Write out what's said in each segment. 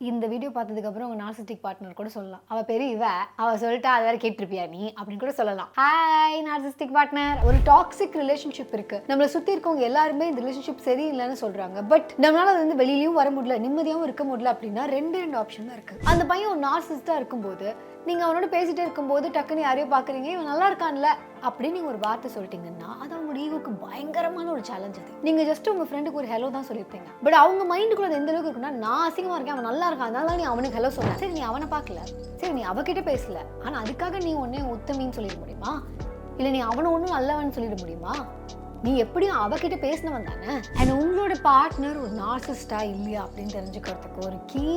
இந்த வீடியோ பார்த்ததுக்கப்புறம் உங்கள் நார்சிஸ்டிக் பார்ட்னர் கூட சொல்லலாம், அவள் பெரிய அவள் சொல்லிட்டா அதை வேறு கேட்டிருப்பியா நீ அப்படின்னு கூட சொல்லலாம். Hi narcissistic partner. ஒரு டாக்ஸிக் ரிலேஷன்ஷிப் இருக்குது, நம்மளை சுற்றி இருக்கவங்க எல்லாருமே இந்த ரிலேஷன்ஷிப் சரியில்லைன்னு சொல்கிறாங்க. பட் நம்மளால் அது வந்து வெளியிலையும் வர முடியல, நிம்மதியாகவும் இருக்க முடியல அப்படின்னா ரெண்டு ஆப்ஷன் தான் இருக்குது. அந்த பையன் ஒரு நார்சிஸ்டாக இருக்கும்போது நீங்கள் அவனோட பேசிகிட்டே இருக்கும்போது டக்குன்னு யாரையோ பார்க்குறீங்க, இவன் நல்லா இருக்கான்ல அப்படின்னு நீங்கள் ஒரு வார்த்தை சொல்லிட்டீங்கன்னா அது அவங்களோட ஈகோக்கு பயங்கரமான ஒரு சேலஞ்ச். அது நீங்கள் ஜஸ்ட் உங்கள் ஃப்ரெண்டுக்கு ஒரு ஹலோ தான் சொல்லியிருப்பீங்க, பட் அவங்க மைண்டுக்குள்ள அது எந்த அளவுக்கு இருக்குன்னா நான் அசிங்கமாக இருக்கேன், அவன் நல்லா இருக்கான், அதனால நீ அவனுக்கு ஹலோ சொன்ன. சரி, நீ அவனை பார்க்கல, சரி நீ அவகிட்ட பேசல, ஆனால் அதுக்காக நீ ஒன்னே உத்தமின்னு சொல்லிட முடியுமா? இல்லை நீ அவனை ஒன்றும் நல்லவன்னு சொல்லிட முடியுமா? நீ எப்படியும் அவகிட்ட பேசினவன் தானே. அண்ட் உங்களோட பார்ட்னர் ஒரு நார்சிஸ்டா இல்லையா அப்படின்னு தெரிஞ்சுக்கிறதுக்கு ஒரு கீ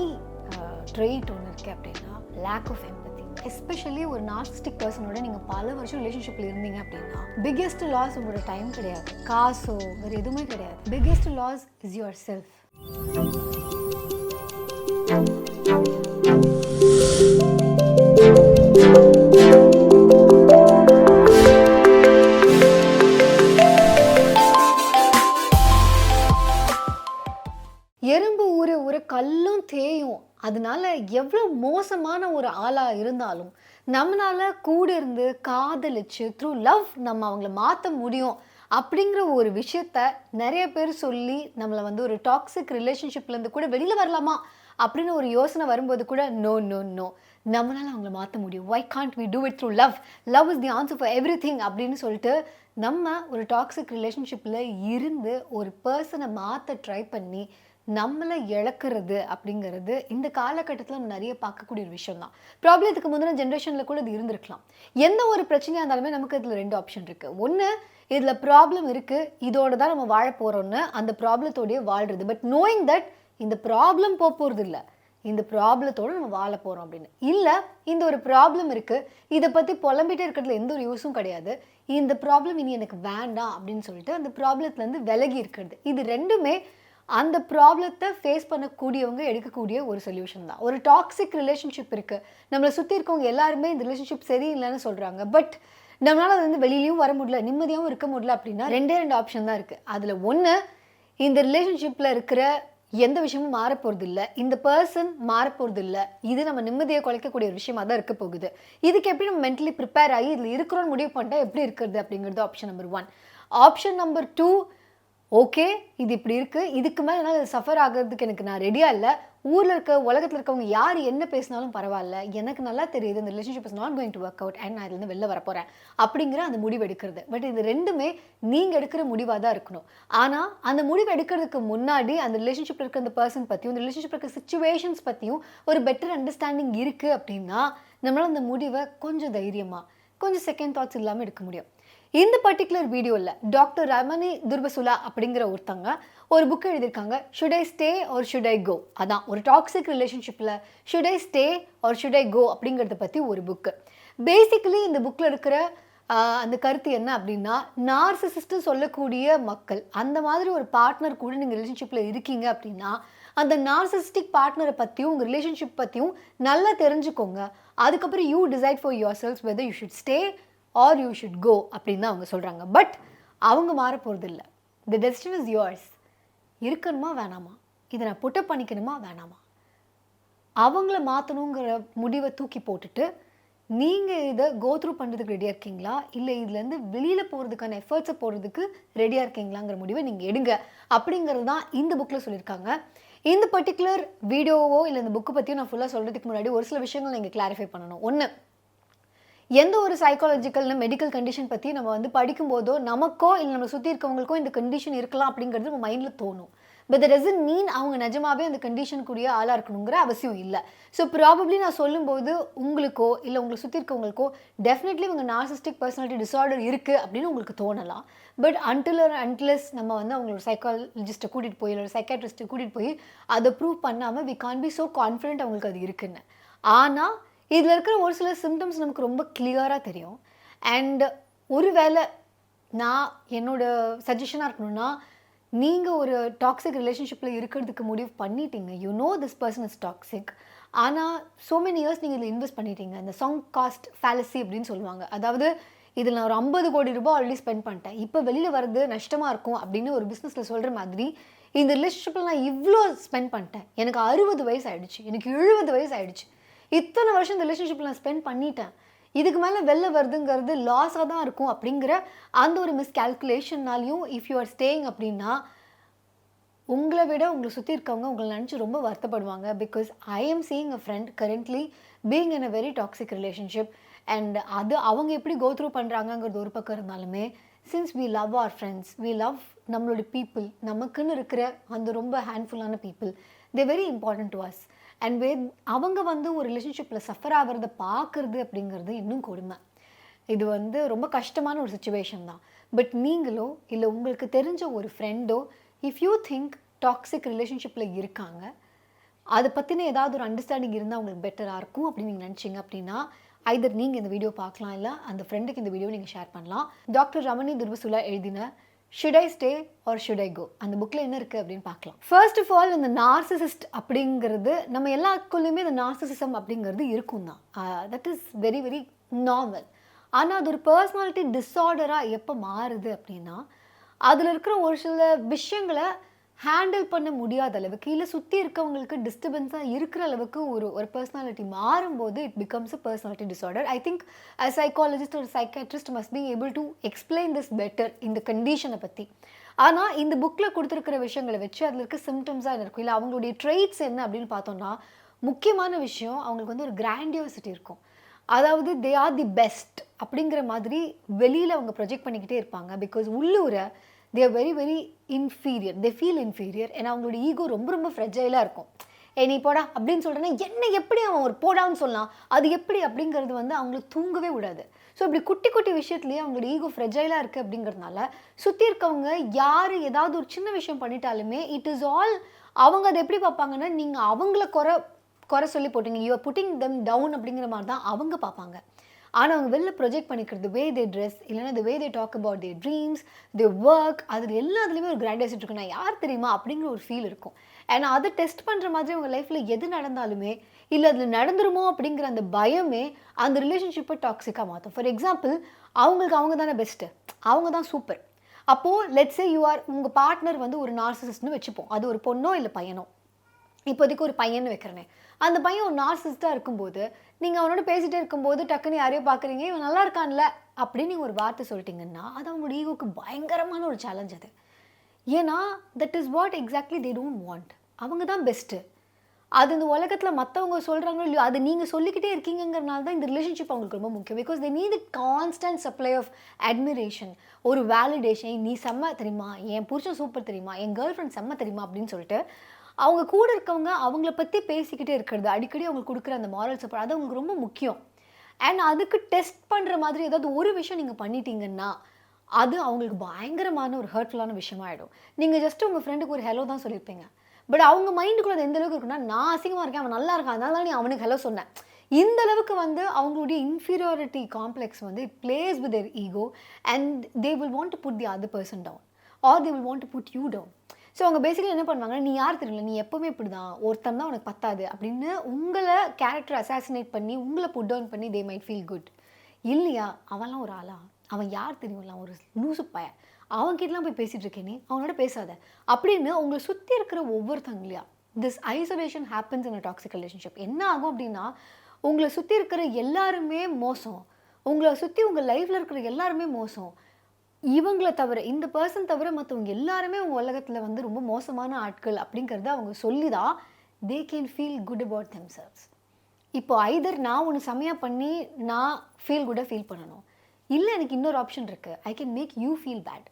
ட்ரெயிட் ஒன்று இருக்கு அப்படின்னா லேக் ஆஃப் எம்பத்தி. எஸ்பெஷலி ஒரு நார்சிஸ்டிக் பர்சனோட நீங்கள் பல வருஷம் ரிலேஷன்ஷிப்பில் இருந்தீங்க அப்படின்னா பிக்கெஸ்ட் லாஸ் உங்களோட டைம் கிடையாது, காசோ வேறு எதுவுமே கிடையாது. Biggest loss is yourself. எறும்பு ஊற ஊற கல்லும் தேயும். அதனால எவ்வளோ மோசமான ஒரு ஆளாக இருந்தாலும் நம்மளால கூட இருந்து காதலிச்சு த்ரூ லவ் நம்ம அவங்கள மாற்ற முடியும் அப்படிங்கிற ஒரு விஷயத்த நிறைய பேர் சொல்லி நம்மளை வந்து ஒரு டாக்ஸிக் ரிலேஷன்ஷிப்லேருந்து கூட வெளியில் வரலாமா அப்படின்னு ஒரு யோசனை வரும்போது கூட நோ நோ நோ, நம்மளால் அவங்கள மாற்ற முடியும். Why can't we do it through love, love is the answer for everything அப்படின்னு சொல்லிட்டு நம்ம ஒரு டாக்ஸிக் ரிலேஷன்ஷிப்பில் இருந்து ஒரு பர்சனை மாற்ற ட்ரை பண்ணி நம்மளை இழக்கிறது அப்படிங்கிறது இந்த காலகட்டத்தில் நம்ம நிறைய பார்க்கக்கூடிய ஒரு விஷயம் தான். ப்ராப்ளம் இதுக்கு முந்தின ஜென்ரேஷனில் கூட இது இருந்திருக்கலாம். எந்த ஒரு பிரச்சனையாக இருந்தாலுமே நமக்கு இதில் ரெண்டு ஆப்ஷன் இருக்குது. ஒன்று, இதில் ப்ராப்ளம் இருக்குது, இதோட தான் நம்ம வாழ போகிறோன்னு அந்த ப்ராப்ளத்தோடய வாழ்கிறது. பட் நோயிங் தட் இந்த ப்ராப்ளம் போகிறது இல்லை, இந்த ப்ராப்ளத்தோடு நம்ம வாழ போகிறோம் அப்படின்னு. இல்லை, இந்த ஒரு ப்ராப்ளம் இருக்குது, இதை பற்றி புலம்பிகிட்டே இருக்கிறதுல எந்த ஒரு யூஸும் கிடையாது, இந்த ப்ராப்ளம் இனி எனக்கு வேண்டாம் அப்படின்னு சொல்லிட்டு அந்த ப்ராப்ளத்துலேருந்து விலகி இருக்கிறது. இது ரெண்டுமே அந்த ப்ராப்ளத்தை ஃபேஸ் பண்ணக்கூடியவங்க எடுக்கக்கூடிய ஒரு சொல்யூஷன் தான். ஒரு டாக்ஸிக் ரிலேஷன்ஷிப் இருக்குது, நம்மளை சுற்றி இருக்கவங்க எல்லாருமே இந்த ரிலேஷன்ஷிப் சரியில்லைன்னு சொல்கிறாங்க, பட் நம்மளால் அது வந்து வெளியிலையும் வர முடியல, நிம்மதியாகவும் இருக்க முடியல அப்படின்னா ரெண்டு ஆப்ஷன் தான் இருக்குது. அதில் ஒன்று, இந்த ரிலேஷன்ஷிப்பில் இருக்கிற எந்த விஷயமும் மாறப்போகிறது இல்லை, இந்த பர்சன் மாறப்போகிறது இல்லை, இது நம்ம நிம்மதியை குலைக்கக்கூடிய ஒரு விஷயமாக தான் இருக்க போகுது. இதுக்கு எப்படி நம்ம மென்டலி ப்ரிப்பேர் ஆகி இதில் இருக்கிறோன்னு முடிவு பண்ணிட்டா எப்படி இருக்கிறது அப்படிங்கிறது option number 1. Option number 2, okay இது இப்படி இருக்குது, இதுக்கு மேலே என்னால் சஃபர் ஆகிறதுக்கு எனக்கு நான் ரெடியாக இல்லை, ஊரில் இருக்க உலகத்தில் இருக்கவங்க யார் என்ன பேசினாலும் பரவாயில்ல, எனக்கு நல்லா தெரியுது இந்த relationship is not going to work out and நான் இதுலேருந்து வெளில வரப்போகிறேன் அப்படிங்கிற அந்த முடிவு எடுக்கிறது. பட் இது ரெண்டுமே நீங்கள் எடுக்கிற முடிவாக தான் இருக்கணும். ஆனால் அந்த முடிவு எடுக்கிறதுக்கு முன்னாடி அந்த ரிலேஷன்ஷிப்பில் இருக்கிற அந்த பர்சன் பற்றியும் இந்த ரிலேஷன்ஷிப் இருக்கிற சிச்சுவேஷன்ஸ் பற்றியும் ஒரு பெட்டர் அண்டர்ஸ்டாண்டிங் இருக்குது அப்படின்னா நம்மளால் அந்த முடிவை கொஞ்சம் தைரியமாக கொஞ்சம் செகண்ட் தாட்ஸ் இல்லாமல் எடுக்க முடியும். இந்த பர்டிகுலர் வீடியோவில் டாக்டர் ரமணி துர்பசுலா அப்படிங்கிற ஒருத்தங்க ஒரு புக் எழுதியிருக்காங்க, should I stay or should I go. அதான் ஒரு டாக்ஸிக் ரிலேஷன்ஷிப்பில் should I stay or should I go அப்படிங்கிறத பற்றி ஒரு புக்கு. பேசிக்கலி இந்த புக்கில் இருக்கிற அந்த கருத்து என்ன அப்படின்னா, நார்சிசிஸ்ட்டு சொல்லக்கூடிய மக்கள் அந்த மாதிரி ஒரு பார்ட்னர் கூட நீங்கள் ரிலேஷன்ஷிப்பில் இருக்கீங்க அப்படின்னா அந்த நார்சிஸ்டிக் பார்ட்னரை பற்றியும் உங்கள் ரிலேஷன்ஷிப் பற்றியும் நல்லா தெரிஞ்சுக்கோங்க. அதுக்கப்புறம் you decide for yourselves whether you should stay or you should go அப்படின்னு தான் அவங்க சொல்கிறாங்க. பட் அவங்க மாற போகிறது இல்லை. The decision is yours. இருக்கணுமா வேணாமா, இதை நான் புட்டப் பண்ணிக்கணுமா வேணாமா, அவங்கள மாற்றணுங்கிற முடிவை தூக்கி போட்டுட்டு நீங்கள் இதை கோ த்ரூ பண்ணுறதுக்கு ரெடியாக இருக்கீங்களா, இல்லை இதுலேருந்து வெளியில் போகிறதுக்கான எஃபர்ட்ஸை போடுறதுக்கு ரெடியாக இருக்கீங்களாங்கிற முடிவை நீங்கள் எடுங்க அப்படிங்கிறது தான் இந்த புக்கில் சொல்லியிருக்காங்க. இந்த பர்டிகுலர் வீடியோவோ இல்லை இந்த புக்கு பற்றியும் நான் ஃபுல்லாக சொல்கிறதுக்கு முன்னாடி ஒரு சில விஷயங்கள் நீங்கள் கிளாரிஃபை பண்ணணும். ஒன்று, எந்த ஒரு சைக்காலஜிக்கல் மெடிக்கல் கண்டிஷன் பற்றி நம்ம வந்து படிக்கும்போதோ நமக்கோ இல்லை நம்ம சுற்றி இருக்கவங்களுக்கோ இந்த கண்டிஷன் இருக்கலாம் அப்படிங்கிறது நம்ம மைண்டில் தோணும். பட் தட் டசன்ட் மீன் அவங்க நிஜமாவே அந்த கண்டிஷனுக்குரிய ஆளாக இருக்கணுங்கிற அவசியம் இல்லை. ஸோ ப்ராபப்ளி நான் சொல்லும்போது உங்களுக்கோ இல்லை உங்களை சுற்றி இருக்கவங்களுக்கோ டெஃபினெட்லி உங்கள் நார்சிஸ்டிக் பர்சனாலிட்டி டிஸார்டர் இருக்குது அப்படின்னு உங்களுக்கு தோணலாம். பட் அன்டிலஸ் நம்ம வந்து அவங்களோட சைக்காலஜிஸ்ட்டை கூட்டிகிட்டு போய் இல்லை சைக்காட்ரிஸ்ட்டை கூட்டிகிட்டு போய் அதை ப்ரூவ் பண்ணாமல் we can be so confident அவங்களுக்கு அது இருக்குன்னு. ஆனால் இதில் இருக்கிற ஒரு சில சிம்டம்ஸ் நமக்கு ரொம்ப கிளியராக தெரியும். அண்ட் ஒருவேளை நான் என்னோட சஜஷனாக இருக்கணும்னா, நீங்கள் ஒரு டாக்ஸிக் ரிலேஷன்ஷிப்பில் இருக்கிறதுக்கு முடிவு பண்ணிட்டீங்க, you know this person is toxic, ஆனால் ஸோ மெனி இயர்ஸ் நீங்கள் இதில் இன்வெஸ்ட் பண்ணிட்டீங்க. இந்த சங்க் காஸ்ட் ஃபேலசி அப்படின்னு சொல்லுவாங்க. அதாவது இதில் நான் ஒரு 50 கோடி ரூபாய் ஆல்ரெடி ஸ்பெண்ட் பண்ணிட்டேன், இப்போ வெளியில் வர்றது நஷ்டமாக இருக்கும் அப்படின்னு ஒரு பிஸ்னஸில் சொல்கிற மாதிரி இந்த ரிலேஷன்ஷிப்பில் நான் இவ்வளோ ஸ்பெண்ட் பண்ணிட்டேன், எனக்கு 60 வயசு ஆகிடுச்சு, எனக்கு 70 வயசு ஆகிடுச்சு, இத்தனை வருஷம் இந்த ரிலேஷன்ஷிப்பில் நான் ஸ்பெண்ட் பண்ணிட்டேன், இதுக்கு மேலே வெளில வருதுங்கிறது லாஸாக தான் இருக்கும் அப்படிங்கிற அந்த ஒரு மிஸ்கால்குலேஷன்னாலையும் இஃப் யூ ஆர் ஸ்டேயிங் அப்படின்னா உங்களை விட உங்களை சுற்றி இருக்கவங்க உங்களை நினச்சி ரொம்ப வருத்தப்படுவாங்க. Because I am seeing a friend currently being in a very toxic relationship. And அது அவங்க எப்படி கோ த்ரூ பண்ணுறாங்கங்கிறது ஒரு பக்கம் இருந்தாலுமே, since we love our friends, we love நம்மளோட பீப்புள், நமக்குன்னு இருக்கிற அந்த ரொம்ப ஹேண்ட்ஃபுல்லான people, they very important to us. And அவங்க ஒரு ரிலேஷன்ஷிப்பில் சஃபர் ஆகிறத பார்க்குறது அப்படிங்கிறது இன்னும் கொடுமை. இது ரொம்ப கஷ்டமான ஒரு சுச்சுவேஷன் தான். பட் நீங்களோ இல்லை உங்களுக்கு தெரிஞ்ச ஒரு ஃப்ரெண்டோ இஃப் யூ திங்க் டாக்ஸிக் ரிலேஷன்ஷிப்பில் இருக்காங்க, அதை பற்றின ஏதாவது ஒரு அண்டர்ஸ்டாண்டிங் இருந்தால் அவங்களுக்கு பெட்டராக இருக்கும் அப்படின்னு நீங்கள் நினச்சிங்க அப்படின்னா ஐதர் நீங்கள் இந்த வீடியோ பார்க்கலாம், இல்லை அந்த ஃப்ரெண்டுக்கு இந்த வீடியோ நீங்கள் ஷேர் பண்ணலாம். டாக்டர் ரமணி துர்வசுலா எழுதின should I stay or should I go அந்த புக்கில் என்ன இருக்குது அப்படின்னு பார்க்கலாம். ஃபர்ஸ்ட் ஆஃப் ஆல், இந்த நார்சிசிஸ்ட் அப்படிங்கிறது நம்ம எல்லாருக்குள்ளேயுமே இந்த நார்சிசிசம் அப்படிங்கிறது இருக்கும் தான். That is very very normal. ஆனால் அது ஒரு பர்சனாலிட்டி டிஸார்டராக எப்போ மாறுது அப்படின்னா, அதில் இருக்கிற ஒரு சில விஷயங்களை ஹேண்டில் பண்ண முடியாத அளவுக்கு, இல்லை சுற்றி இருக்கவங்களுக்கு டிஸ்டர்பன்ஸாக இருக்கிற அளவுக்கு ஒரு பர்சனாலிட்டி மாறும்போது it becomes a personality disorder. I think a psychologist ஒரு psychiatrist must be able to explain this better இந்த கண்டிஷனை பற்றி. ஆனால் இந்த புக்கில் கொடுத்துருக்கிற விஷயங்களை வச்சு அதில் இருக்க சிம்டம்ஸாக என்ன இருக்கும், இல்லை அவங்களுடைய ட்ரெய்ட்ஸ் என்ன அப்படின்னு பார்த்தோம்னா, முக்கியமான விஷயம் அவங்களுக்கு ஒரு கிராண்டியோசிட்டி இருக்கும். அதாவது தே ஆர் தி பெஸ்ட் அப்படிங்கிற மாதிரி வெளியில் அவங்க ப்ரொஜெக்ட் பண்ணிக்கிட்டே இருப்பாங்க. பிகாஸ் உள்ளூர they are very very inferior, they feel inferior. ஏன்னா அவங்களோட ஈகோ ரொம்ப ரொம்ப ஃப்ரெஜைலாக இருக்கும். நீ போடா அப்படின்னு சொல்கிறேன்னா என்ன எப்படி அவன் ஒரு போடான்னு சொல்லலாம், அது எப்படி அப்படிங்கிறது அவங்கள தூங்கவே விடாது. ஸோ இப்படி குட்டி குட்டி விஷயத்துலேயே அவங்களோட ஈகோ ஃப்ரெஜைலாக இருக்குது அப்படிங்கிறதுனால சுற்றி இருக்கவங்க யார் ஏதாவது ஒரு சின்ன விஷயம் பண்ணிட்டாலுமே இட் இஸ் ஆல் அவங்க அதை எப்படி பார்ப்பாங்கன்னா, நீங்கள் அவங்கள குறை சொல்லி போட்டிங்க, you are putting them down அப்படிங்கிற மாதிரி தான் அவங்க பார்ப்பாங்க. ஆனால் அவங்க வெளில ப்ரொஜெக்ட் பண்ணிக்கிறது வே தே ட்ரெஸ், இல்லைன்னா the way they talk about their dreams, they work, அதில் எல்லாத்துலேயுமே ஒரு கிராண்டியாசிட்டி இருக்கும். நான் யார் தெரியுமா அப்படிங்கிற ஒரு ஃபீல் இருக்கும். ஏன்னா அதை டெஸ்ட் பண்ணுற மாதிரி அவங்க லைஃப்பில் எது நடந்தாலுமே, இல்லை அதில் நடந்துருமோ அப்படிங்கிற அந்த பயமே அந்த ரிலேஷன்ஷிப்பை டாக்ஸிக்காக மாற்றும். ஃபார் எக்ஸாம்பிள், அவங்க தானே பெஸ்ட்டு, அவங்க தான் சூப்பர். அப்போது லெட்ஸ் சே யூ ஆர், உங்கள் பார்ட்னர் ஒரு நார்சிசிஸ்ட்னு வச்சுப்போம். அது ஒரு பொண்ணோ இல்லை பையனோ. இப்போதைக்கு ஒரு பையன்னு வைக்கிறேனே, அந்த பையன் ஒரு நார்சிசிஸ்டாக இருக்கும்போது நீங்கள் அவனோட பேசிகிட்டே இருக்கும்போது டக்குன்னு யாரையோ பார்க்குறீங்க, இவன் நல்லா இருக்கான்ல அப்படின்னு நீங்கள் ஒரு வார்த்தை சொல்லிட்டீங்கன்னா அது அவங்களோட ஈகோக்கு பயங்கரமான ஒரு சேலஞ்ச். அது ஏன்னா that is what exactly they don't want. அவங்க தான் பெஸ்ட்டு. அது இந்த உலகத்தில் மற்றவங்க சொல்கிறாங்களோ இல்லையோ, அது நீங்கள் சொல்லிக்கிட்டே இருக்கீங்கிறனால தான் இந்த ரிலேஷன்ஷிப் அவங்களுக்கு ரொம்ப முக்கியம். Because they need constant supply of admiration, ஒரு வேலிடேஷன். நீ செம்ம தெரியுமா, என் புருஷன் சூப்பர் தெரியுமா, என் கேர்ள் ஃப்ரெண்ட் செம்ம தெரியுமா அப்படின்னு சொல்லிட்டு அவங்க கூட இருக்கவங்க அவங்கள பற்றி பேசிக்கிட்டே இருக்கிறது, அடிக்கடி அவங்களுக்கு கொடுக்குற அந்த மாரல் சப்போர்ட், அது அவங்களுக்கு ரொம்ப முக்கியம். அண்ட் அதுக்கு டெஸ்ட் பண்ணுற மாதிரி ஏதாவது ஒரு விஷயம் நீங்கள் பண்ணிட்டீங்கன்னா அது அவங்களுக்கு பயங்கரமான ஒரு ஹர்ட்ஃபுல்லான விஷயமாயிடும். நீங்கள் ஜஸ்ட் உங்கள் ஃப்ரெண்டுக்கு ஒரு ஹலோ தான் சொல்லியிருப்பீங்க, பட் அவங்க மைண்டுக்குள்ள அது எந்த அளவுக்கு இருக்குன்னா, நான் அசிங்கமாக இருக்கேன், அவன் நல்லா இருக்கான், அதனால நீ அவனுக்கு ஹலோ சொன்னேன். இந்த அளவுக்கு அவங்களுடைய inferiority complex it plays with their ego and they will want to put the other person down or they will want to put you down. So அவங்க பேசிக்கலி என்ன பண்ணுவாங்கன்னா, நீ யார் தெரியல, நீ எப்போவுமே இப்படி தான், ஒருத்தன் தான் உனக்கு பத்தாது அப்படின்னு உங்களை கேரக்டர் அசாசினேட் பண்ணி உங்களை புட் டவுன் பண்ணி தே மைட் ஃபீல் குட். இல்லையா, அவன்லாம் ஒரு ஆளா, அவன் யார் தெரியும்ல, ஒரு லூசு பையன், அவன்கிட்டலாம் போய் பேசிகிட்டு இருக்கேனே, அவனோட பேசாத அப்படின்னு உங்களை சுற்றி இருக்கிற ஒவ்வொருத்தங்களையா this isolation happens in a toxic relationship. என்ன ஆகும் அப்படின்னா, உங்களை சுற்றி இருக்கிற எல்லாருமே மோசம், உங்களை சுற்றி உங்கள் லைஃப்பில் இருக்கிற எல்லாருமே மோசம், இவங்களை தவிர, இந்த பர்சன் தவிர மற்றவங்க எல்லாருமே உங்கள் உலகத்தில் ரொம்ப மோசமான ஆட்கள் அப்படிங்கிறத அவங்க சொல்லி தான் they can feel good about themselves. இப்போ ஐதர் நான் ஒன்று செம்மையாக பண்ணி நான் ஃபீல் குட்டாக ஃபீல் பண்ணணும், இல்லை எனக்கு இன்னொரு ஆப்ஷன் இருக்குது, I can make you feel bad.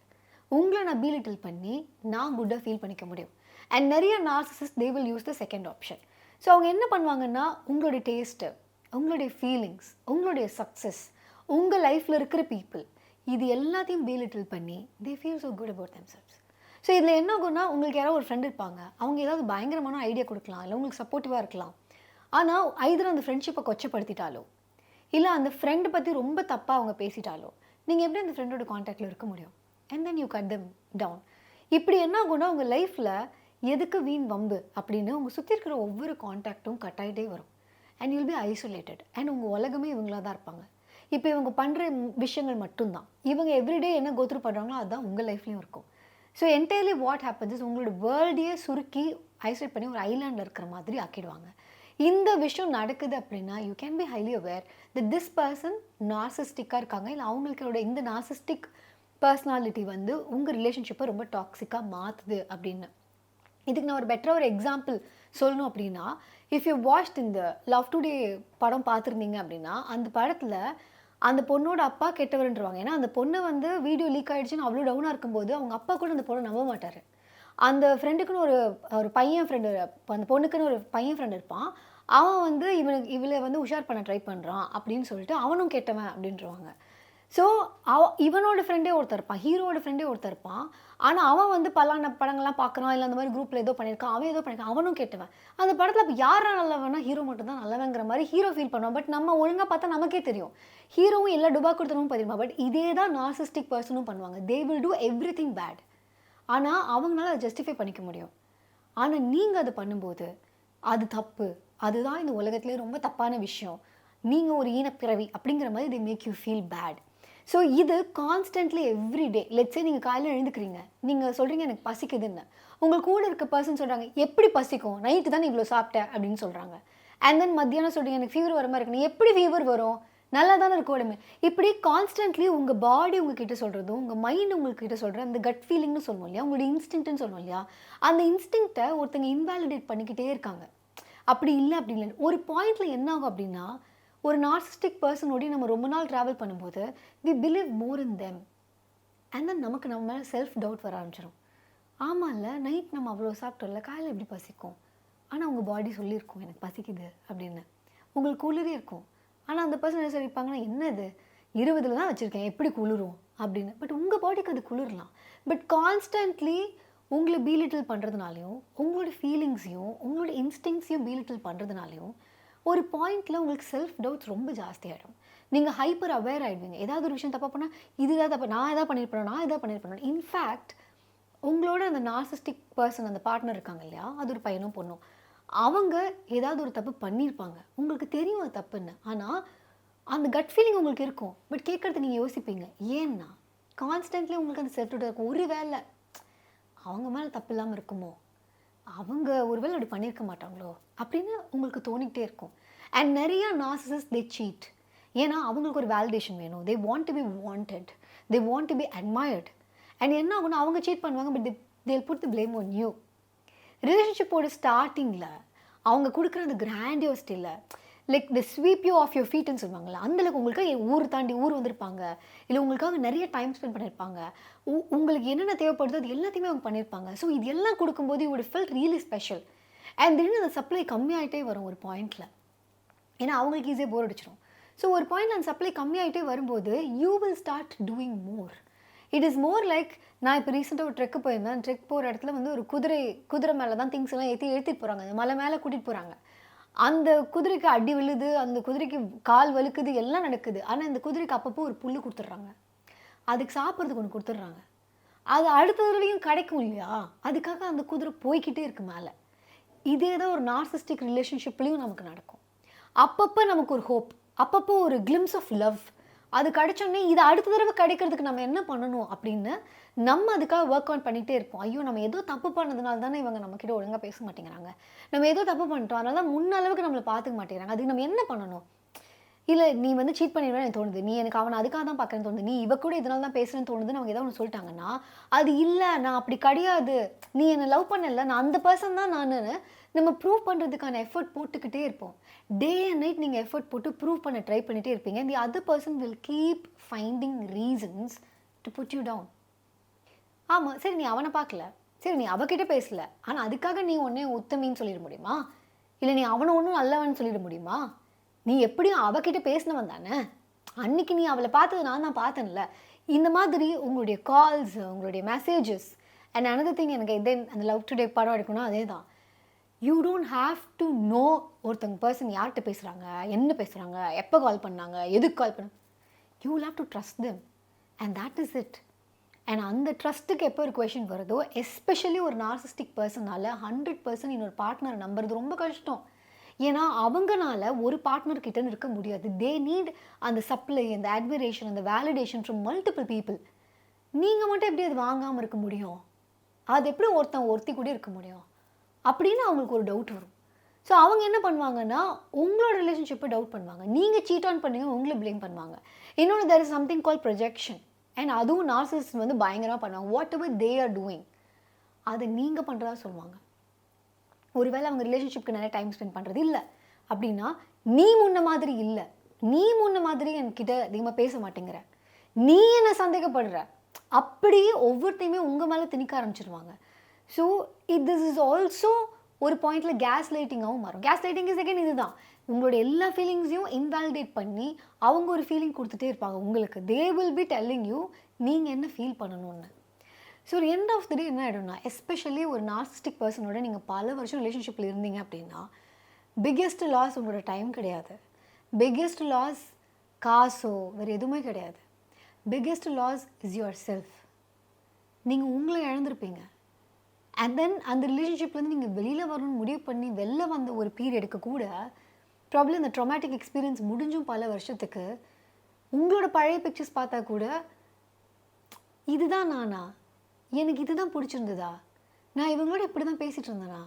உங்களை நான் பீலிட்டில் பண்ணி நான் குட்டாக ஃபீல் பண்ணிக்க முடியும். அண்ட் நிறைய narcissist they will use the second option. So அவங்க என்ன பண்ணுவாங்கன்னா, உங்களுடைய டேஸ்ட்டு, உங்களுடைய ஃபீலிங்ஸ், உங்களுடைய சக்ஸஸ், உங்கள் லைஃப்பில் இருக்கிற பீப்புள், இது எல்லாத்தையும் பீலிட்டில் பண்ணி they feel so good about themselves. So இதில் என்ன ஆகும்னா, உங்களுக்கு யாராவது ஒரு ஃப்ரெண்ட் இருப்பாங்க, அவங்க ஏதாவது பயங்கரமான ஐடியா கொடுக்கலாம், இல்லை உங்களுக்கு சப்போர்ட்டிவாக இருக்கலாம். ஆனால் ஐதர் அந்த ஃப்ரெண்ட்ஷிப்பை கொச்சப்படுத்திட்டாலோ, இல்லை அந்த ஃப்ரெண்டை பற்றி ரொம்ப தப்பாக அவங்க பேசிட்டாலோ, நீங்கள் எப்படி அந்த ஃப்ரெண்டோட காண்டாக்டில் இருக்க முடியும்? And then you cut them down. இப்படி என்ன ஆகும்னா, உங்கள் லைஃப்பில் எதுக்கு வீண் வம்பு அப்படின்னு உங்கள் சுற்றி இருக்கிற ஒவ்வொரு காண்டாக்டும் கட் ஆகிட்டே வரும். And you'll be isolated. And உங்கள் உலகமே இவங்களாக தான் இருப்பாங்க. இப்போ இவங்க பண்ணுற விஷயங்கள் மட்டும்தான், இவங்க எவ்ரிடே என்ன கோத்ரூ பண்ணுறாங்களோ அதுதான் உங்கள் லைஃப்லையும் இருக்கும். So entirely what happens is உங்களோட வேர்ல்டையே சுருக்கி ஐசோலேட் பண்ணி ஒரு ஐலாண்டில் இருக்கிற மாதிரி ஆக்கிடுவாங்க. இந்த விஷயம் நடக்குது அப்படின்னா you can be highly aware that this person நார்சிஸ்டிக்காக இருக்காங்க, இல்லை அவங்களோட இந்த நார்சிஸ்டிக் பர்சனாலிட்டி வந்து உங்கள் ரிலேஷன்ஷிப்பை ரொம்ப டாக்ஸிக்காக மாற்றுது அப்படின்னு. இதுக்கு நான் ஒரு பெட்டராக ஒரு எக்ஸாம்பிள் சொல்லணும் அப்படின்னா, இஃப் யூ வாட்ச்ட் இந்த லவ் டுடே படம் பார்த்துருந்தீங்க அப்படின்னா, அந்த படத்தில் அந்த பொண்ணோட அப்பா கெட்டவர்ன்றவாங்க. ஏன்னா அந்த பொண்ணு வந்து வீடியோ லீக் ஆகிடுச்சுன்னு அவ்வளோ டவுனாக இருக்கும்போது அவங்க அப்பா கூட அந்த பொண்ணை நம்ப மாட்டார். அந்த ஃப்ரெண்டுக்குன்னு ஒரு பையன் ஃப்ரெண்டு, அந்த பொண்ணுக்குன்னு ஒரு பையன் ஃப்ரெண்டு இருப்பான். அவன் வந்து இவளை வந்து உஷார் பண்ண ட்ரை பண்ணுறான் அப்படின்னு சொல்லிட்டு அவனும் கெட்டவன் அப்படின்றவாங்க. ஸோ இவனோட ஃப்ரெண்டே ஒருத்தர் இருப்பான், ஹீரோட ஃப்ரெண்டே ஒருத்தர் இருப்பான். ஆனால் அவன் வந்து பலான படங்கள்லாம் பார்க்குறான், இல்லை அந்த மாதிரி குரூப்பில் ஏதோ பண்ணியிருக்கான், அவன் ஏதோ பண்ணியிருக்கான், அவனும் கெட்டவன். அந்த படத்தில் அப்போ யாரா நல்லவனா, ஹீரோ மட்டும் தான் நல்லவங்கிற மாதிரி ஹீரோ ஃபீல் பண்ணுவான். பட் நம்ம ஒழுங்காக பார்த்தா நமக்கே தெரியும் ஹீரோவும் எல்லா டுபா கொடுத்தனும் பண்ணிருப்பான். பட் இதே தான் நார்சிஸ்டிக் பர்சனும் பண்ணுவாங்க. They will do everything bad. ஆனால் அவங்களால அதை ஜஸ்டிஃபை பண்ணிக்க முடியும். ஆனால் நீங்கள் அதை பண்ணும்போது அது தப்பு, அதுதான் இந்த உலகத்திலே ரொம்ப தப்பான விஷயம், நீங்கள் ஒரு ஈனப்பிறவி அப்படிங்கிற மாதிரி they make you feel bad. So இது கான்ஸ்டன்ட்லி எவ்ரிடே. லெட்ஸே நீங்கள் காலையில் எழுந்துக்கிறீங்க, நீங்கள் சொல்கிறீங்க எனக்கு பசிக்குதுன்னு, உங்கள் கூட இருக்க பர்சன் சொல்கிறாங்க எப்படி பசிக்கும், நைட்டு தான் இவ்வளோ சாப்பிட்டேன் அப்படின்னு சொல்கிறாங்க. அண்ட் தென் மத்தியானம் சொல்கிறீங்க எனக்கு ஃபீவர் வர மாதிரி இருக்குன்னு, எப்படி ஃபீவர் வரும், நல்லா தானே இருக்கும் உடம்பு. இப்படி கான்ஸ்டன்ட்லி உங்கள் பாடி உங்ககிட்ட சொல்கிறதும் உங்கள் மைண்ட் உங்கள்கிட்ட சொல்கிற அந்த கட் ஃபீலிங்னு சொல்லுவோம் இல்லையா, உங்களுடைய இன்ஸ்டிங்க்ட்னு சொல்லுவோம் இல்லையா, அந்த இன்ஸ்டிங்க்டை ஒருத்தங்க இன்வாலிடேட் பண்ணிக்கிட்டே இருக்காங்க. அப்படி இல்லை அப்படி இல்லை. ஒரு பாயிண்டில் என்ன ஆகும் அப்படின்னா, ஒரு நார்சிஸ்டிக் பர்சனோடய நம்ம ரொம்ப நாள் ட்ராவல் பண்ணும்போது we believe more in them. And then நமக்கு நம்ம மேலே செல்ஃப் டவுட் வர ஆரம்பிச்சிடும். ஆமாம் இல்லை, நைட் நம்ம அவ்வளோ சாப்பிட்டோம்ல, காலையில் எப்படி பசிக்கும், ஆனால் உங்கள் பாடி சொல்லியிருக்கும் எனக்கு பசிக்குது அப்படின்னு, உங்களுக்கு குளிரே இருக்கும். ஆனால் அந்த பர்சன் என்ன சொல்லியிருப்பாங்கன்னா, என்னது 20 தான் வச்சுருக்கேன் எப்படி குளிரும் அப்படின்னு. பட் உங்கள் பாடிக்கு அது குளிரலாம். பட் கான்ஸ்டன்ட்லி உங்களை பீலிட்டில் பண்ணுறதுனாலையும் உங்களோட ஃபீலிங்ஸையும் உங்களோட இன்ஸ்டிங்ஸையும் பீலிட்டில் பண்ணுறதுனாலையும் ஒரு பாயிண்டில் உங்களுக்கு செல்ஃப் டவுட்ஸ் ரொம்ப ஜாஸ்தியாகிடும். நீங்கள் ஹைப்பர் அவேர் ஆகிடுவீங்க. ஏதாவது ஒரு விஷயம் தப்பாக பண்ணால் இதுதான் தப்பு, நான் எதாவது பண்ணியிருப்பேன். இன்ஃபேக்ட் உங்களோட அந்த நார்சிஸ்டிக் பர்சன், அந்த பார்ட்னர் இருக்காங்க இல்லையா, அது ஒரு பையனும் பொண்ணும், அவங்க ஏதாவது ஒரு தப்பு பண்ணியிருப்பாங்க, உங்களுக்கு தெரியும் அது தப்புன்னு. ஆனால் அந்த கட் ஃபீலிங் உங்களுக்கு இருக்கும். பட் கேட்குறது நீங்கள் யோசிப்பீங்க. ஏன்னா கான்ஸ்டன்ட்லி உங்களுக்கு அந்த செல்ஃப் டவுட் இருக்கும். ஒரு வேளை அவங்க மேலே தப்பு இல்லாமல் இருக்குமோ, அவங்க ஒருவேளை அப்படி பண்ணியிருக்க மாட்டாங்களோ அப்படின்னு உங்களுக்கு தோணிக்கிட்டே இருக்கும். அண்ட் நிறையா நார்சிசிஸ்ட் தே சீட். ஏன்னா அவங்களுக்கு ஒரு வேலிடேஷன் வேணும். They want to be wanted, they want to be admired. And என்ன ஆகும்னா அவங்க சீட் பண்ணுவாங்க, but they'll put the blame on you. ரிலேஷன்ஷிப்போட ஸ்டார்டிங்கில் அவங்க கொடுக்குற அந்த கிராண்டியோசிட்டியில் like the sweep you off your ஃபீட்னு சொல்லுவாங்கள்ல, அந்தளவுக்கு உங்களுக்கு ஊர் தாண்டி ஊர் வந்திருப்பாங்க, இல்லை உங்களுக்காக நிறைய டைம் ஸ்பெண்ட் பண்ணியிருப்பாங்க, உங்களுக்கு என்னென்ன தேவைப்படுதோ அது எல்லாத்தையுமே அவங்க பண்ணியிருப்பாங்க. ஸோ இது எல்லாம் கொடுக்கும்போது you would feel really special. And திடீர்னு அந்த சப்ளை கம்மியாகிட்டே வரும் ஒரு பாயிண்டில். ஏன்னா அவங்களுக்கு ஈஸியாக போர் அடிச்சிடும். ஸோ ஒரு பாயிண்ட் அந்த சப்ளை கம்மியாகிட்டே வரும்போது you will start doing more. It is more like, நான் இப்போ ரீசெண்டாக ஒரு ட்ரெக்கு போயிருந்தேன். ட்ரெக் போகிற இடத்துல வந்து ஒரு குதிரை மேலே தான் திங்ஸ் எல்லாம் ஏற்றிட்டு போகிறாங்க, அந்த மலை மேலே கூட்டிகிட்டு போகிறாங்க. அந்த குதிரைக்கு அடி விழுது, அந்த குதிரைக்கு கால் வலுக்குது, எல்லாம் நடக்குது. ஆனால் இந்த குதிரைக்கு அப்பப்போ ஒரு புல் கொடுத்துட்றாங்க, அதுக்கு சாப்பிட்றதுக்கு ஒன்று கொடுத்துட்றாங்க. அது அடுத்த தடவையும் கிடைக்கும் இல்லையா, அதுக்காக அந்த குதிரை போய்கிட்டே இருக்கு மேலே. இதே தான் ஒரு நார்சிஸ்டிக் ரிலேஷன்ஷிப்லேயும் நமக்கு நடக்கும். அப்பப்போ நமக்கு ஒரு ஹோப், அப்பப்போ ஒரு கிளிம்ஸ் ஆஃப் லவ், அது கிடைச்சோடனே இது அடுத்த தடவை கிடைக்கிறதுக்கு நம்ம என்ன பண்ணணும் அப்படின்னு நம்ம அதுக்காக ஒர்க் அவுட் பண்ணிகிட்டே இருப்போம். ஐயோ நம்ம ஏதோ தப்பு பண்ணதுனால தானே இவங்க நம்மக்கிட்ட ஒழுங்காக பேச மாட்டேங்கிறாங்க, நம்ம ஏதோ தப்பு பண்ணிட்டோம் அதனால தான் முன்னளவுக்கு நம்மளை பார்த்துக்க மாட்டேங்கிறாங்க, அதுக்கு நம்ம என்ன பண்ணணும். இல்லை நீ வந்து சீட் பண்ணிடுவேன்னு எனக்கு தோணுது, நீ எனக்கு அவனை அதுக்காக தான் பார்க்குறேன்னு தோணுது, நீ இவ கூட இதனால தான் பேசுகிறேன்னு தோணுதுன்னு அவங்க ஏதாவது ஒன்று சொல்லிட்டாங்கன்னா, அது இல்லை நான் அப்படி கிடையாது, நீ என்னை லவ் பண்ணல, நான் அந்த பர்சன் தான் நான் நம்ம ப்ரூவ் பண்ணுறதுக்கான எஃபர்ட் போட்டுக்கிட்டே இருப்போம். டே அண்ட் நைட் நீங்கள் எஃபர்ட் போட்டு ப்ரூவ் பண்ண ட்ரை பண்ணிகிட்டே இருப்பீங்க. The other person will keep finding reasons to put you down. ஆமாம் சரி நீ அவனை பார்க்கல, சரி நீ அவகிட்ட பேசல, ஆனால் அதுக்காக நீ ஒன்றே உத்தமின்னு சொல்லிட முடியுமா, இல்லை நீ அவனை ஒன்றும் நல்லவன்னு சொல்லிட முடியுமா, நீ எப்படியும் அவகிட்ட பேசினவன் தானே, அன்னைக்கு நீ அவளை பார்த்தது நான் தான் பார்த்தேன்ல. இந்த மாதிரி உங்களுடைய கால்ஸ், உங்களுடைய மெசேஜஸ். அண்ட் அனதர் திங், எனக்கு இதே அந்த லவ் டுடே படம் எடுக்கணும், அதே தான். You don't have to know ஒருத்தங்க பர்சன் யார்கிட்ட பேசுகிறாங்க, என்ன பேசுகிறாங்க, எப்போ கால் பண்ணாங்க, எதுக்கு கால் பண்ண. You will have to trust them and that is it. And அந்த ட்ரஸ்ட்டுக்கு எப்போ ஒரு கொஷின் வருதோ, எஸ்பெஷலி ஒரு நார்சிஸ்டிக் பர்சனால் 100% இன்னொரு பார்ட்னரை நம்புறது ரொம்ப கஷ்டம். ஏன்னா அவங்கனால ஒரு பார்ட்னர் கிட்டன்னு இருக்க முடியாது. தே நீட் அந்த சப்ளை, அந்த அட்மிரேஷன், அந்த வேலிடேஷன் ஃப்ரம் மல்டிபிள் பீப்புள். நீங்கள் மட்டும் எப்படி அது வாங்காமல் இருக்க முடியும்? அது எப்படி ஒருத்தி கூட இருக்க முடியும் அப்படின்னு அவங்களுக்கு ஒரு டவுட் வரும். ஸோ அவங்க என்ன பண்ணுவாங்கன்னா உங்களோட ரிலேஷன்ஷிப்பை டவுட் பண்ணுவாங்க. நீங்கள் சீட் ஆன் பண்ணீங்க உங்களை ப்ளேம் பண்ணுவாங்க. இன்னொன்று there is something call projection. And அதுவும் நார்சிசிஸ்ட் வந்து பயங்கரமாக பண்ணுவாங்க. Whatever they are doing அதை நீங்கள் பண்ணுறதா சொல்லுவாங்க. ஒருவேளை அவங்க ரிலேஷன்ஷிப்க்கு நிறைய டைம் ஸ்பெண்ட் பண்ணுறது இல்லை அப்படின்னா, நீ முன்ன மாதிரி இல்லை, நீ முன்ன மாதிரி என்கிட்ட அதிகமாக பேச மாட்டேங்கிற, நீ என்ன சந்தேகப்படுற, அப்படியே ஒவ்வொருத்தையுமே உங்கள் மேலே திணிக்க ஆரம்பிச்சிருவாங்க. ஸோ திஸ் இஸ் ஆல்சோ ஒரு பாயிண்டில் கேஸ் லைட்டிங்காகவும் மாறும். கேஸ் லைட்டிங் இஸ் அகெயின் இதுதான், உங்களோட எல்லா ஃபீலிங்ஸையும் இன்வாலிடேட் பண்ணி அவங்க ஒரு ஃபீலிங் கொடுத்துட்டே இருப்பாங்க உங்களுக்கு. தே வில் பி டெல்லிங் யூ நீங்கள் என்ன ஃபீல் பண்ணணும்னு. ஸோ ஒரு எண்ட் ஆஃப் த டே என்ன ஆகிடும்னா, எஸ்பெஷலி ஒரு நார்சிஸ்டிக் பர்சனோட நீங்கள் பல வருஷம் ரிலேஷன்ஷிப்பில் இருந்தீங்க அப்படின்னா, பிக்கெஸ்ட் லாஸ் உங்களோட டைம் கிடையாது, பிக்கெஸ்ட் லாஸ் காசோ வேறு எதுவுமே கிடையாது. Biggest loss is yourself. நீங்கள் உங்களை இழந்திருப்பீங்க. அண்ட் தென் அந்த ரிலேஷன்ஷிப்லேருந்து நீங்கள் வெளியில் வரணும்னு முடிவு பண்ணி வெளில வந்த ஒரு பீரியடுக்கு கூட ப்ராப்ளம் இந்த ட்ராமேட்டிக் எக்ஸ்பீரியன்ஸ் முடிஞ்சும் பல வருஷத்துக்கு உங்களோட பழைய பிக்சர்ஸ் பார்த்தா கூட இதுதான் நானா, எனக்கு இதுதான் பிடிச்சிருந்ததா, நான் இவங்களோட இப்படி தான் பேசிகிட்டு இருந்தேனா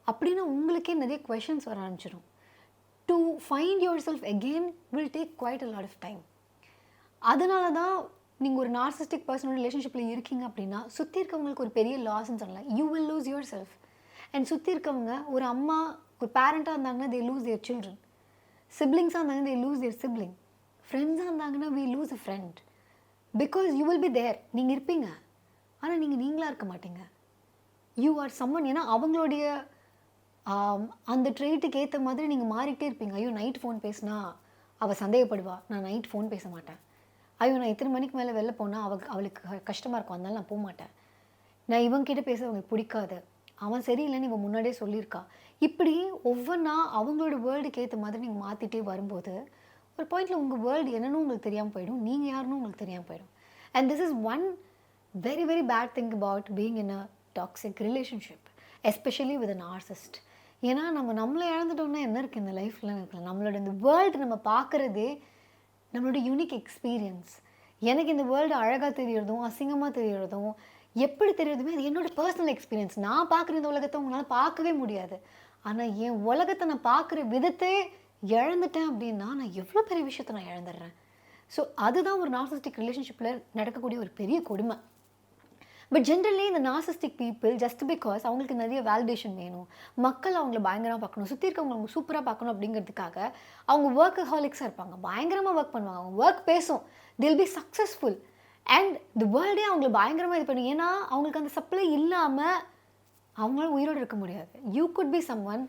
அப்படின்னு உங்களுக்கே நிறைய கொஷின்ஸ் வர ஆரம்பிச்சிடும். To find yourself again will take quite a lot of time. அதனால தான் நீங்கள் ஒரு நார்சிஸ்டிக் பர்சனோட ரிலேஷன்ஷிப்பில் இருக்கீங்க அப்படின்னா சுற்றி இருக்கவங்களுக்கு ஒரு பெரிய லாஸ்ன்னு சொல்லலாம். You will lose yourself. And சுற்றி இருக்கவங்க ஒரு அம்மா ஒரு பேரண்ட்டாக இருந்தாங்கன்னா தே லூஸ் தியர் சில்ட்ரன், சிப்ளிங்ஸாக இருந்தாங்கன்னா தே லூஸ் தியர் சிப்ளிங், ஃப்ரெண்ட்ஸாக இருந்தாங்கன்னா we lose a friend. Because you will be there, நீங்கள் இருப்பீங்க ஆனால் நீங்கள் நீங்களாக இருக்க மாட்டீங்க. You are someone. ஏன்னா அவங்களுடைய அந்த ட்ரெயிட்டுக்கு ஏற்ற மாதிரி நீங்கள் மாறிக்கிட்டே இருப்பீங்க. ஐயோ நைட் ஃபோன் பேசினா அவள் சந்தேகப்படுவா, நான் நைட் ஃபோன் பேச மாட்டேன். ஐயோ நான் இத்தனை மணிக்கு மேலே வெளில போனால் அவளுக்கு கஷ்டமாக இருக்கும், அதனால நான் போக மாட்டேன். நான் இவங்ககிட்ட பேச அவங்களுக்கு பிடிக்காது, அவன் சரியில்லைன்னு இவன் முன்னாடியே சொல்லியிருக்கா. இப்படி ஒவ்வொன்றா அவங்களோட வேர்ல்டுக்கு ஏற்ற மாதிரி நீங்கள் மாற்றிட்டே வரும்போது ஒரு பாயிண்டில் உங்கள் வேர்ல்டு என்னன்னு உங்களுக்கு தெரியாமல் போயிடும், நீங்கள் யாருன்னு உங்களுக்கு தெரியாமல் போயிடும். And this is one very very bad thing about being in a toxic relationship, especially with a narcissist. ஏன்னா நம்மளை இழந்துட்டோம்னா என்ன இருக்குது இந்த லைஃப்பில் இருக்கலாம். நம்மளோட இந்த வேர்ல்டு நம்ம பார்க்குறதே நம்மளோட யூனிக் எக்ஸ்பீரியன்ஸ். எனக்கு இந்த வேர்ல்டு அழகாக தெரியறதும் அசிங்கமாக தெரியறதும் எப்படி தெரியறதுமே அது என்னோடய பர்சனல் எக்ஸ்பீரியன்ஸ். நான் பார்க்குற இந்த உலகத்தை உங்களால் பார்க்கவே முடியாது. ஆனால் என் உலகத்தை நான் பார்க்குற விதத்தை இழந்துட்டேன் அப்படின்னா நான் எவ்வளோ பெரிய விஷயத்தை நான் இழந்துடுறேன். ஸோ அதுதான் ஒரு நார்சிஸ்டிக் ரிலேஷன்ஷிப்பில் நடக்கக்கூடிய ஒரு பெரிய கொடுமை. பட் ஜென்ரலி இந்த நார்சிஸ்டிக் பீப்புள் ஜஸ்ட் பிகாஸ் அவங்களுக்கு நிறைய வேலிடேஷன் வேணும், மக்கள் அவங்கள பயங்கரமாக பார்க்கணும், சுற்றி இருக்கவங்க அவங்க சூப்பராக பார்க்கணும் அப்படிங்கிறதுக்காக அவங்க ஒர்க்கஹாலிக்ஸாக இருப்பாங்க, பயங்கரமாக ஒர்க் பண்ணுவாங்க, அவங்க ஒர்க் பேசும், தில் பி சக்ஸஸ்ஃபுல் அண்ட் தி வேர்ல்டே அவங்கள பயங்கரமாக இது பண்ணும். ஏன்னா அவங்களுக்கு அந்த சப்ளை இல்லாமல் அவங்களால உயிரோடு இருக்க முடியாது. You could be someone,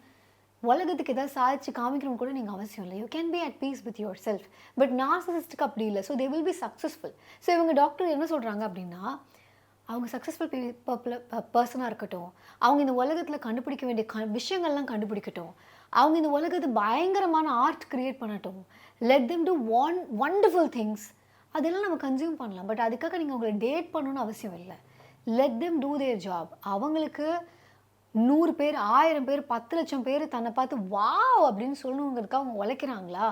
உலகத்துக்கு ஏதாவது சாதிச்சு காமிக்கணும் கூட நீங்கள் அவசியம் இல்லை. You can be at peace with yourself. But நார்சிசிஸ்டுக்கு அப்படி இல்லை. So they will be successful. So இவங்க டாக்டர் என்ன சொல்கிறாங்க அப்படின்னா, அவங்க சக்ஸஸ்ஃபுல் பர்சனாக இருக்கட்டும், அவங்க இந்த உலகத்தில் கண்டுபிடிக்க வேண்டிய விஷயங்கள்லாம் கண்டுபிடிக்கட்டும், அவங்க இந்த உலகத்தை பயங்கரமான ஆர்ட் க்ரியேட் பண்ணட்டும், let them do wonderful things, அதெல்லாம் நம்ம கன்சியூம் பண்ணலாம். பட் அதுக்காக நீங்கள் அவங்களை டேட் பண்ணணும்னு அவசியம் இல்லை. Let them do their job. அவங்களுக்கு 100 பேர் 1000 பேர் 10 லட்சம் பேர் தன்னை பார்த்து வாவ் அப்படின்னு சொல்லணுங்கிறதுக்காக அவங்க உழைக்கிறாங்களா,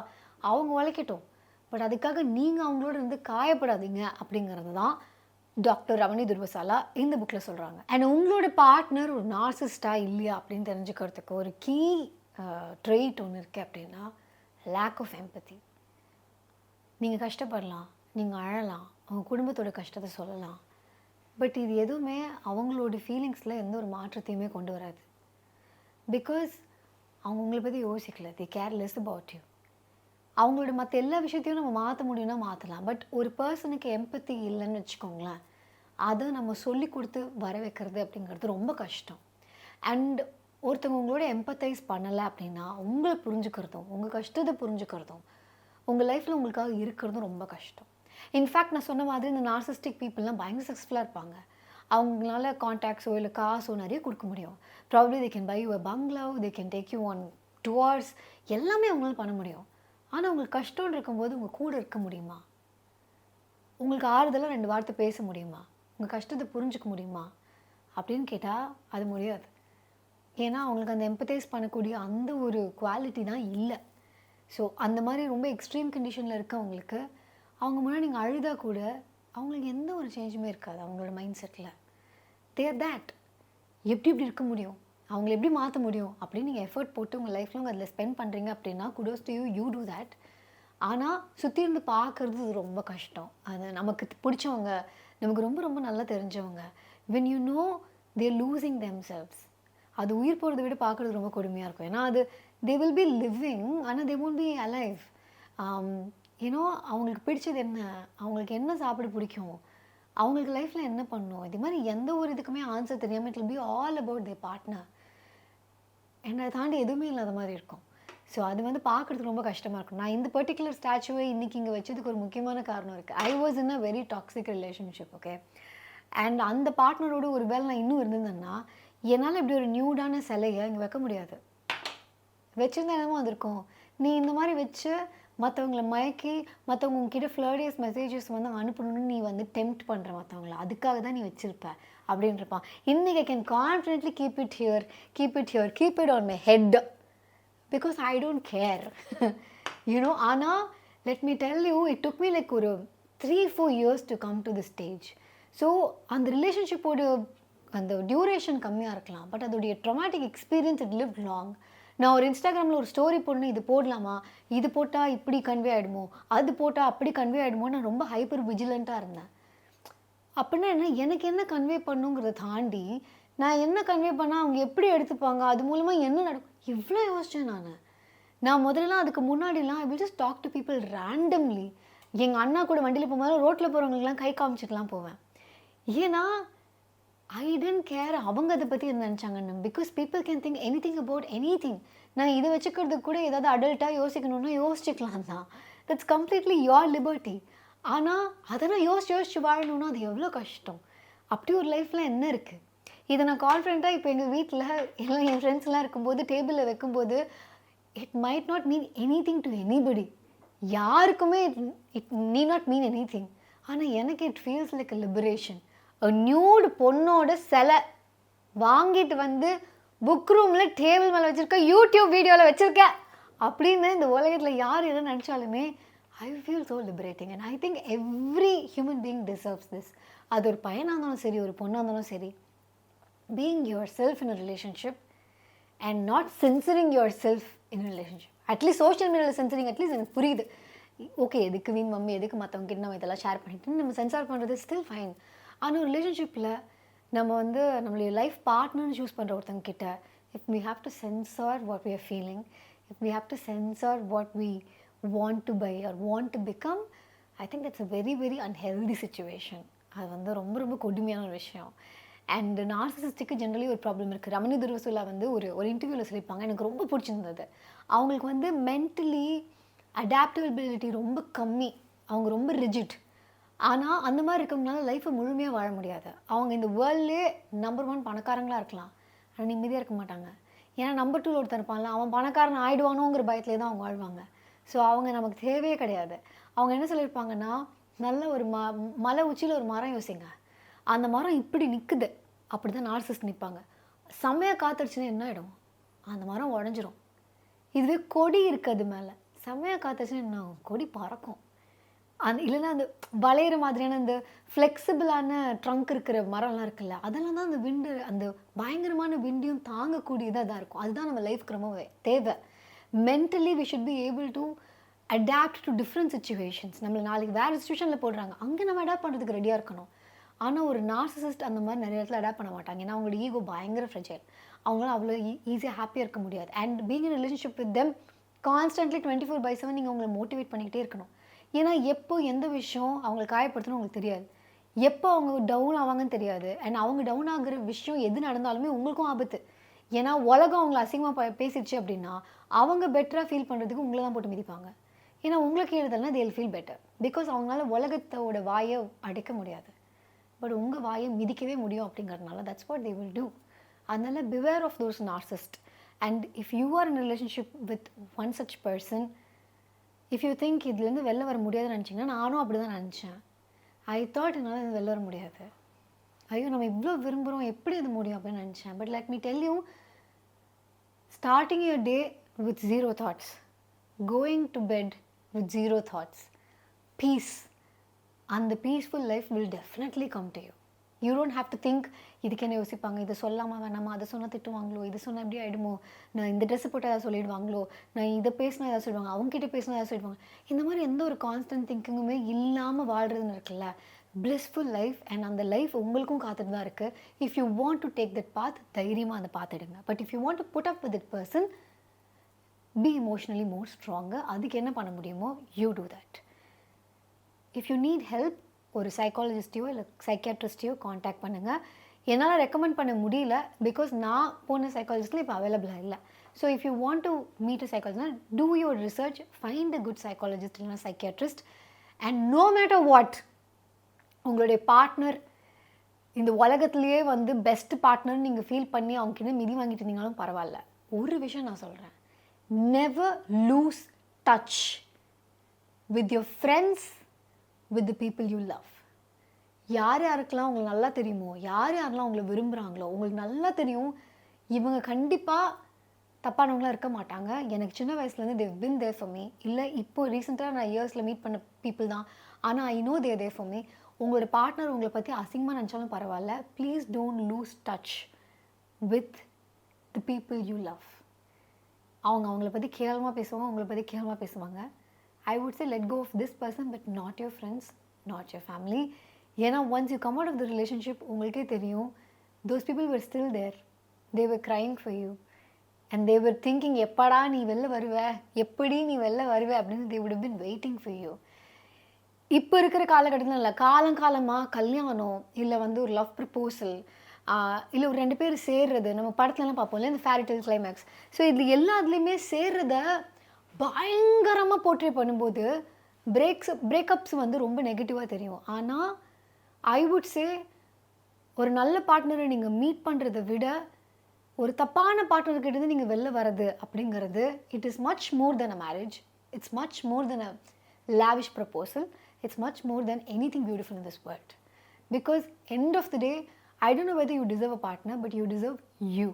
அவங்க உழைக்கட்டும். பட் அதுக்காக நீங்கள் அவங்களோட இருந்து காயப்படாதீங்க அப்படிங்கிறது தான் டாக்டர் ரமணி துர்வசாலா இந்த புக்கில் சொல்கிறாங்க. அண்ட் உங்களோட பார்ட்னர் ஒரு நார்சிஸ்டா இல்லையா அப்படின்னு தெரிஞ்சுக்கிறதுக்கு ஒரு கீ ட்ரெயிட் ஒன்று இருக்குது அப்படின்னா லேக் ஆஃப் எம்பத்தி. நீங்கள் கஷ்டப்படலாம், நீங்கள் அழலாம், அவங்க குடும்பத்தோட கஷ்டத்தை சொல்லலாம், பட் இது எதுவுமே அவங்களோட ஃபீலிங்ஸில் எந்த ஒரு மாற்றத்தையுமே கொண்டு வராது. பிகாஸ் அவங்க உங்களை பற்றி யோசிக்கல, தி கேர் லெஸ் அபவுட் யூ. அவங்களோட மற்ற எல்லா விஷயத்தையும் நம்ம மாற்ற முடியும்னா மாற்றலாம், பட் ஒரு பர்சனுக்கு எம்பத்தி இல்லைன்னு வச்சுக்கோங்களேன், அதை நம்ம சொல்லி கொடுத்து வர வைக்கிறது அப்படிங்கிறது ரொம்ப கஷ்டம். அண்ட் ஒருத்தவங்க உங்களோட எம்பத்தைஸ் பண்ணலை அப்படின்னா உங்களை புரிஞ்சுக்கிறதும் உங்கள் கஷ்டத்தை புரிஞ்சுக்கிறதும் உங்கள் லைஃப்பில் உங்களுக்காக இருக்கிறதும் ரொம்ப கஷ்டம். இன்ஃபேக்ட் நான் சொன்ன மாதிரி இந்த நார்சிஸ்டிக் பீப்புளெலாம் பயங்கர சக்ஸஸ்ஃபுல்லாக இருப்பாங்க. அவங்களால கான்டாக்ட்ஸோ இல்லை காசோ நிறைய கொடுக்க முடியும். Probably they can buy you a bungalow, they can take you on tours, எல்லாமே அவங்களால பண்ண முடியும். ஆனால் உங்களுக்கு கஷ்டம்னு இருக்கும்போது உங்கள் கூட இருக்க முடியுமா? உங்களுக்கு ஆறுதலாக 2 வார்த்தை பேச முடியுமா? உங்கள் கஷ்டத்தை புரிஞ்சுக்க முடியுமா அப்படின்னு கேட்டால் அது முடியாது. ஏன்னா அவங்களுக்கு அந்த எம்பத்தைஸ் பண்ணக்கூடிய அந்த ஒரு குவாலிட்டி தான் இல்லை. ஸோ அந்த மாதிரி ரொம்ப எக்ஸ்ட்ரீம் கண்டிஷனில் இருக்கவங்களுக்கு அவங்க முன்னாடி நீங்கள் அழுதா கூட அவங்களுக்கு எந்த ஒரு சேஞ்சுமே இருக்காது அவங்களோட மைண்ட் செட்டில். தேர் தேட் எப்படி இப்படி இருக்க முடியும், அவங்கள எப்படி மாற்ற முடியும் அப்படின்னு நீங்கள் எஃபர்ட் போட்டு உங்கள் லைஃப் லாங் அதில் ஸ்பெண்ட் பண்ணுறீங்க அப்படின்னா kudos to you, you do that. ஆனால் சுற்றி இருந்து பார்க்குறது ரொம்ப கஷ்டம். அது நமக்கு பிடிச்சவங்க, நமக்கு ரொம்ப ரொம்ப நல்லா தெரிஞ்சவங்க, when you know they're losing themselves, அது உயிர் போகிறத விட பார்க்குறது ரொம்ப கொடுமையாக இருக்கும். ஏன்னா அது they will be living ஆனால் they won't be alive. ஏன்னோ அவங்களுக்கு பிடிச்சது என்ன, அவங்களுக்கு என்ன சாப்பிட பிடிக்கும், அவங்களுக்கு லைஃப்பில் என்ன பண்ணணும், இது மாதிரி எந்த ஒரு இதுக்குமே ஆன்சர் தெரியாமல் it will be all about their partner. என்னை தாண்டி எதுவுமே இல்லாத மாதிரி இருக்கும். ஸோ அது வந்து பார்க்குறதுக்கு ரொம்ப கஷ்டமாக இருக்கும். நான் இந்த பர்டிகுலர் ஸ்டாச்சுவை இன்றைக்கி இங்கே வச்சதுக்கு ஒரு முக்கியமான காரணம் இருக்குது. I was in a very toxic relationship. Okay, and அந்த பார்ட்னரோட ஒரு வேலை நான் இன்னும் இருந்திருந்தேன்னா என்னால் இப்படி ஒரு நியூடான சிலையை இங்கே வைக்க முடியாது. வச்சுருந்தா என்னமோ அது இருக்கும். நீ இந்த மாதிரி வச்சு மற்றவங்கள மயக்கி மற்றவங்க உங்ககிட்ட ஃப்ளர்டியஸ் மெசேஜஸ் வந்து அனுப்பணும்னு நீ வந்து டெம்ப்ட் பண்ணுற மற்றவங்கள, அதுக்காக தான் நீ வச்சுருப்ப அப்படின்றப்பான். இன்றைக்கி I can confidently keep it here, keep it on my head because I don't care, you know. ஆனால் let me tell you, it took me like ஒரு 3-4 years to come to the stage. So அந்த ரிலேஷன்ஷிப்போட அந்த duration கம்மியாக இருக்கலாம், but அதோடைய traumatic experience it live long. நான் ஒரு இன்ஸ்டாகிராமில் ஒரு ஸ்டோரி போடணும், இது போடலாமா, இது போட்டால் இப்படி கன்வே ஆகிடுமோ, அது போட்டால் அப்படி கன்வே ஆகிடுமோ, நான் ரொம்ப ஹைப்பர் விஜிலண்ட்டாக இருந்தேன். அப்படின்னா என்ன, எனக்கு என்ன கன்வே பண்ணுங்கிறத தாண்டி நான் என்ன கன்வே பண்ணால் அவங்க எப்படி எடுத்துப்பாங்க, அது மூலமாக என்ன நடக்கும், இவ்வளோ யோசித்தேன் நான் முதல்லலாம். அதுக்கு முன்னாடிலாம் I will just talk to people randomly. எங்கள் அண்ணா கூட வண்டியில் போகும்போது ரோட்டில் போகிறவங்களுக்குலாம் கை காமிச்சிட்டுலாம் போவேன். ஏன்னா ஐ டென்ட் கேர் அவங்க அதை பற்றி என்ன நினச்சாங்கன்னு. Because people can think anything about anything. நான் இதை வச்சுக்கிறதுக்கு கூட ஏதாவது அடல்ட்டாக யோசிக்கணும்னா யோசிச்சுக்கலாம் தான். That's completely your liberty. ஆனால் அதெல்லாம் யோசிச்சு வாழணும்னா அது எவ்வளோ கஷ்டம். அப்படி ஒரு லைஃப்பில் என்ன இருக்குது. இதை நான் கான்ஃபிடென்ட்டாக இப்போ எங்கள் வீட்டில் எல்லாம் என் ஃப்ரெண்ட்ஸ்லாம் இருக்கும்போது டேபிளில் வைக்கும்போது it might not mean anything to anybody. யாருக்குமே it need not mean anything. ஆனால் எனக்கு it feels like a liberation. Nude பொண்ணோட சிலை வாங்கிட்டு வந்து புக் ரூமில் டேபிள் மேலே வச்சுருக்க, யூடியூப் வீடியோவில் வச்சுருக்க அப்படின்னு இந்த உலகத்தில் யார் எதை நினச்சாலுமே I feel so liberating. And I think every human being deserves this. அது ஒரு பையனாக இருந்தாலும் சரி, ஒரு பொண்ணாக இருந்தாலும் சரி, being yourself in a relationship and not censoring yourself in a relationship. At least social மீடியாவில் சென்சரிங் அட்லீஸ்ட் எனக்கு புரியுது. ஓகே, எதுக்கு வீண் மம்மி, எதுக்கு மற்றவங்க கிட்ட நம்ம இதெல்லாம் ஷேர் பண்ணிட்டு நம்ம சென்சார் பண்ணுறது ஸ்டில் ஃபைன். ஆனால் ரிலேஷன்ஷிப்பில் நம்ம வந்து நம்மளுடைய லைஃப் பார்ட்னர்னு சூஸ் பண்ணுற ஒருத்தங்க கிட்ட if we have to censor what we are feeling, if we have to censor what we want to buy or want to become, I think that's a very very unhealthy situation. அது வந்து ரொம்ப ரொம்ப கொடுமையான ஒரு விஷயம். And நார்சிசிஸ்டிக்கு generally ஒரு problem இருக்குது. ரமணி துர்வசுலா வந்து ஒரு இன்டர்வியூவில் சொல்லியிருப்பாங்க, எனக்கு ரொம்ப பிடிச்சிருந்தது. அவங்களுக்கு வந்து மென்டலி அடாப்டபிலிட்டி ரொம்ப கம்மி, அவங்க ரொம்ப ரிஜிட். ஆனால் அந்த மாதிரி இருக்கவங்களால லைஃப்பை முழுமையாக வாழ முடியாது. அவங்க இந்த வேர்ல்ட்லேயே நம்பர் 1 பணக்காரங்களாக இருக்கலாம், ஆனால் நிம்மதியாக இருக்க மாட்டாங்க. ஏன்னா நம்பர் 2 ஒருத்தர் இருப்பான்ல, அவன் பணக்காரன் ஆகிடுவானோங்கிற பயத்திலே தான் அவங்க வாழ்வாங்க. ஸோ அவங்க நமக்கு தேவையே கிடையாது. அவங்க என்ன சொல்லியிருப்பாங்கன்னா, நல்ல ஒரு மலை உச்சியில் ஒரு மரம் யோசிங்க, அந்த மரம் இப்படி நிற்குது, அப்படி தான் நார்சிஸ்ட் நிற்பாங்க. செம்மையாக காத்தடிச்சுன்னா என்ன ஆகிடும், அந்த மரம் உடஞ்சிரும். இதுவே கொடி இருக்குது மேலே, செம்மையாக காத்தடிச்சுன்னா என்ன ஆகும், கொடி பறக்கும். இல்லைன்னா அந்த வளையிற மாதிரியான அந்த ஃப்ளெக்சிபிளான ட்ரங்க் இருக்கிற மரம்லாம் இருக்குல்ல, அதெல்லாம் தான் அந்த விண்டு, அந்த பயங்கரமான விண்டையும் தாங்கக்கூடியதாக தான் இருக்கும். அதுதான் நம்ம லைஃப்க்கு ரொம்ப தேவை. Mentally we should be able to adapt to different situations. நம்மளை நாளைக்கு வேறு சிச்சுவேஷனில் போடுறாங்க, அங்கே நம்ம அடாப்ட் பண்ணுறதுக்கு ரெடியாக இருக்கணும். ஆனால் ஒரு நார்சிசிஸ்ட் அந்த மாதிரி நிறைய இடத்துல அடாப்ட் பண்ண மாட்டாங்க. ஏன்னா அவங்களோட ஈகோ பயங்கர ஃப்ரெஜைல். அவங்களால அவ்வளோ ஈஸியாக ஹாப்பியாக இருக்க முடியாது. And being in relationship with them constantly 24/7 நீங்கள் அவங்களை மோட்டிவேட் பண்ணிக்கிட்டே இருக்கணும். ஏன்னா எப்போ எந்த விஷயம் அவங்களை காயப்படுத்தணும் உங்களுக்கு தெரியாது, எப்போ அவங்க டவுன் ஆவாங்கன்னு தெரியாது. அண்ட் அவங்க டவுன் ஆகிற விஷயம் எது நடந்தாலுமே உங்களுக்கும் ஆபத்து. ஏன்னா உலகம் அவங்களை அசிங்கமாக பேசிடுச்சு அப்படின்னா அவங்க பெட்டராக ஃபீல் பண்ணுறதுக்கு உங்களை தான் போட்டு மிதிப்பாங்க. ஏன்னா உங்களுக்கு எழுதலைன்னா தேல் ஃபீல் பெட்டர். பிகாஸ் அவங்களால உலகத்தோட வாயை அடைக்க முடியாது, பட் உங்கள் வாயை மிதிக்கவே முடியும் அப்படிங்கிறதுனால that's what they will do. அதனால beware of those narcissist. And if you are in relationship with one such person, if you think இதுலேருந்து வெளில வர முடியாதுன்னு நினச்சிங்கன்னா, நானும் அப்படி தான் நினச்சேன். ஐ தாட் என்னால் இது வெளில வர முடியாது, ஐயோ நம்ம இவ்வளோ விரும்புகிறோம், எப்படி அது முடியும் அப்படின்னு நினச்சேன். But let me tell you, starting your day with 0 thoughts, going to bed with 0 thoughts, peace, அந்த peaceful life will definitely come to you. You don't have to think இதுக்கு என்ன யோசிப்பாங்க, இதை சொல்லாமா வேணாமா, அதை சொன்னால் திட்டுவாங்களோ, இது சொன்னால் எப்படி ஆகிடுமோ, நான் இந்த ட்ரெஸ்ஸு போட்டு ஏதாவது சொல்லிடுவாங்களோ, நான் இதை பேசினா ஏதாவது சொல்லுவாங்க, அவங்ககிட்ட பேசினா ஏதாவது சொல்லிடுவாங்க. இந்த மாதிரி எந்த ஒரு கான்ஸ்டன்ட் திங்கிங்குமே இல்லாமல் வாழ்கிறதுன்னு இருக்குல்ல, பிளிஸ்ஃபுல் லைஃப். அண்ட் அந்த லைஃப் உங்களுக்கும் காத்துட்டு தான் இருக்குது. If you want to take that path, தைரியமாக அந்த பாத் எடுங்க. But if you want to put up with that person, be emotionally more strong. அதுக்கு என்ன பண்ண முடியுமோ you do that. If you need help, ஒரு சைக்காலஜிஸ்ட்டையோ இல்லை சைக்கியாட்ரிஸ்ட்டையோ காண்டாக்ட் பண்ணுங்கள். என்னால் ரெக்கமெண்ட் பண்ண முடியல, பிகாஸ் நான் போன சைக்காலஜிஸ்ட்டில் இப்போ அவைலபிளாக இல்லை. So if you want to meet a psychologist, do your research, find a good psychologist இல்லைனா psychiatrist. And no matter what, உங்களுடைய பார்ட்னர் இந்த உலகத்துலேயே வந்து பெஸ்ட் பார்ட்னர்னு நீங்கள் ஃபீல் பண்ணி அவங்கக்கிட்ட மிதி வாங்கிட்டு இருந்தீங்களும் பரவாயில்ல. ஒரு விஷயம் நான் சொல்கிறேன், never loose touch with your friends, with the people you love. யார் யாருக்கெல்லாம் உங்களுக்கு நல்லா தெரியுமோ, யார் யாரெல்லாம் உங்களை விரும்புகிறாங்களோ, உங்களுக்கு நல்லா தெரியும் இவங்க கண்டிப்பாக தப்பானவங்களாம் இருக்க மாட்டாங்க, எனக்கு சின்ன வயசுலேருந்து they've been there for me, இல்லை இப்போ ரீசெண்டாக நான் இயர்ஸில் மீட் பண்ண பீப்புள் தான், ஆனால் I know they're there for me. உங்களோட பார்ட்னர் உங்களை பற்றி அசிங்கமாக நினச்சாலும் பரவாயில்ல, please don't loose touch with the people you love. அவங்கள பற்றி கேவலமாக பேசுவாங்க, உங்களை பற்றி கேவலமாக பேசுவாங்க. I would say let go of this person, but not your friends, not your family. ஏன்னா once you come out of the relationship, உங்களுக்கே தெரியும், those people were still there. They were crying for you. And they were thinking, எப்படா நீ வெளில வருவ, எப்படி நீ வெளில வருவ அப்படின்னு they would have been waiting for you. இப்போ இருக்கிற காலகட்டத்தில் இல்லை, காலங்காலமாக கல்யாணம், இல்லை வந்து ஒரு லவ் ப்ரப்போசல், இல்லை ஒரு 2 பேர் சேர்றது, நம்ம படத்துலலாம் பார்ப்போம் இல்லை, இந்த ஃபேரிடேல் கிளைமேக்ஸ். ஸோ இது எல்லாத்துலேயுமே சேர்றத பயங்கரமாக போர்ட்ரே பண்ணும்போது பிரேக்கப்ஸ் வந்து ரொம்ப நெகட்டிவாக தெரியும். ஆனால் ஐ வுட் சே, ஒரு நல்ல பார்ட்னரை நீங்கள் மீட் பண்ணுறதை விட ஒரு தப்பான பார்ட்னர்கிட்டேருந்து நீங்கள் வெளில வர்றது அப்படிங்கிறது, it is much more than a marriage, it's much more than a lavish proposal, it's much more than anything beautiful in this world. Because end of the day, I don't know whether you deserve a partner, but you deserve you.